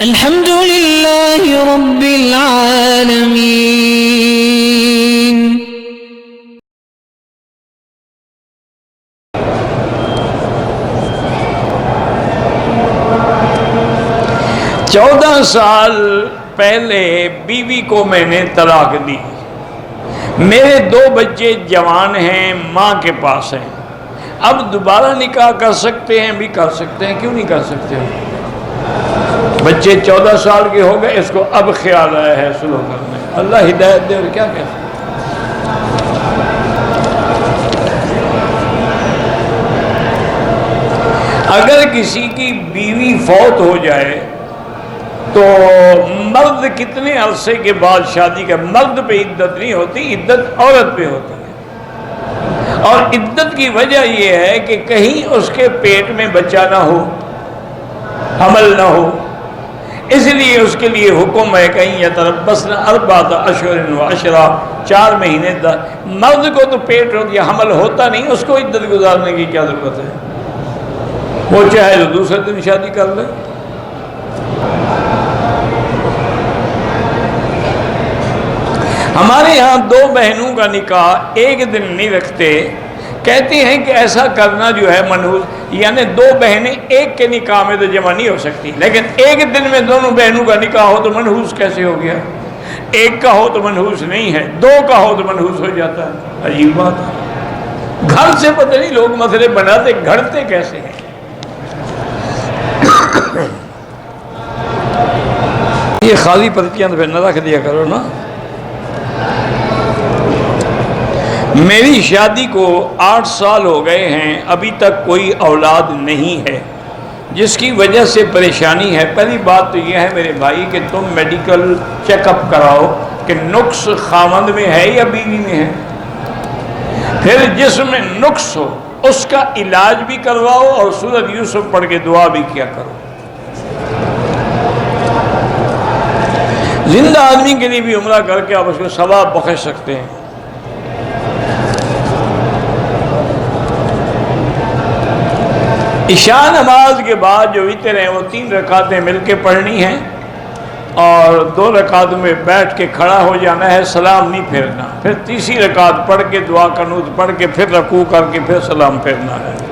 الحمد لله رب العالمين. چودہ سال پہلے بیوی کو میں نے طلاق دی. میرے دو بچے جوان ہیں، ماں کے پاس ہیں. اب دوبارہ نکاح کر سکتے ہیں؟ بھی کر سکتے ہیں، کیوں نہیں کر سکتے؟ بچے 14 سال کے ہو گئے، اس کو اب خیال آیا ہے سلوک کرنے. اللہ ہدایت دے، اور کیا کہتے ہیں. اگر کسی کی بیوی فوت ہو جائے تو مرد کتنے عرصے کے بعد شادی کا؟ مرد پہ عدت نہیں ہوتی، عدت عورت پہ ہوتی ہے. اور عدت کی وجہ یہ ہے کہ کہیں اس کے پیٹ میں بچہ نہ ہو، حمل نہ ہو. اس لیے اس کے لیے حکم ہے کہیں یتربصن اربعۃ اشہر و عشرہ، 4 مہینے. مرد کو تو پیٹ یا حمل ہوتا نہیں، اس کو عدت گزارنے کی کیا ضرورت ہے؟ وہ چاہے تو دوسرے دن شادی کر لے. ہمارے یہاں 2 بہنوں کا نکاح ایک دن نہیں رکھتے. کہتے ہیں کہ ایسا کرنا جو ہے منحوس، یعنی 2 بہنیں ایک کے نکاح میں تو جمع نہیں ہو سکتی، لیکن ایک دن میں دونوں بہنوں کا نکاح ہو تو منحوس کیسے ہو گیا؟ ایک کا ہو تو منحوس نہیں ہے، 2 کا ہو تو منحوس ہو جاتا ہے. عجیب بات ہے. گھر سے پتہ نہیں لوگ مسئلے بناتے، گھڑتے کیسے ہیں. یہ خالی پرچیاں تو پھر نہ رکھ دیا کرو نا. میری شادی کو 8 سال ہو گئے ہیں، ابھی تک کوئی اولاد نہیں ہے، جس کی وجہ سے پریشانی ہے. پہلی بات تو یہ ہے میرے بھائی کہ تم میڈیکل چیک اپ کراؤ کہ نقص خاوند میں ہے یا بیوی میں ہے. پھر جس میں نقص ہو اس کا علاج بھی کرواؤ اور سورۃ یوسف پڑھ کے دعا بھی کیا کرو. زندہ آدمی کے لیے بھی عمرہ کر کے آپ اس کو ثواب بخش سکتے ہیں. عشاء نماز کے بعد جو وتر ہیں وہ 3 رکعتیں مل کے پڑھنی ہیں، اور 2 رکعتوں میں بیٹھ کے کھڑا ہو جانا ہے، سلام نہیں پھیرنا. پھر تیسری رکعت پڑھ کے دعا قنوت پڑھ کے پھر رکوع کر کے پھر سلام پھیرنا ہے.